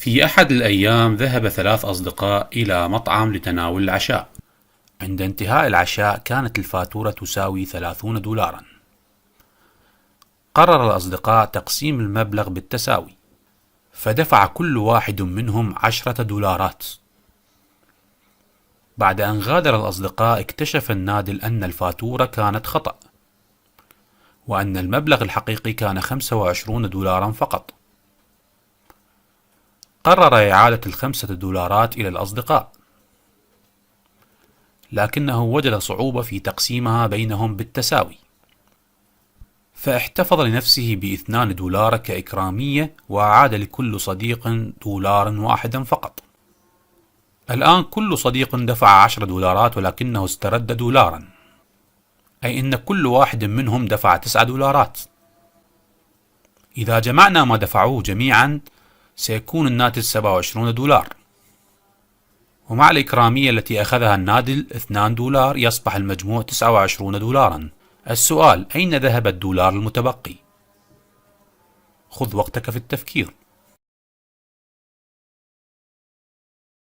في أحد الأيام ذهب 3 أصدقاء إلى مطعم لتناول العشاء. عند انتهاء العشاء كانت الفاتورة تساوي 30 دولارا. قرر الأصدقاء تقسيم المبلغ بالتساوي، فدفع كل واحد منهم 10 دولارات. بعد أن غادر الأصدقاء اكتشف النادل أن الفاتورة كانت خطأ، وأن المبلغ الحقيقي كان 25 دولارا فقط. قرر إعادة ال5 دولارات إلى الأصدقاء، لكنه وجد صعوبة في تقسيمها بينهم بالتساوي، فاحتفظ لنفسه ب2 دولار كإكرامية وأعاد لكل صديق دولارا واحدا فقط. الآن كل صديق دفع 10 دولارات ولكنه استرد دولارا، أي أن كل واحد منهم دفع 9 دولارات. إذا جمعنا ما دفعوه جميعا سيكون الناتج 27 دولار، ومع الإكرامية التي أخذها النادل 2 دولار يصبح المجموع 29 دولارا. السؤال: أين ذهب الدولار المتبقي؟ خذ وقتك في التفكير.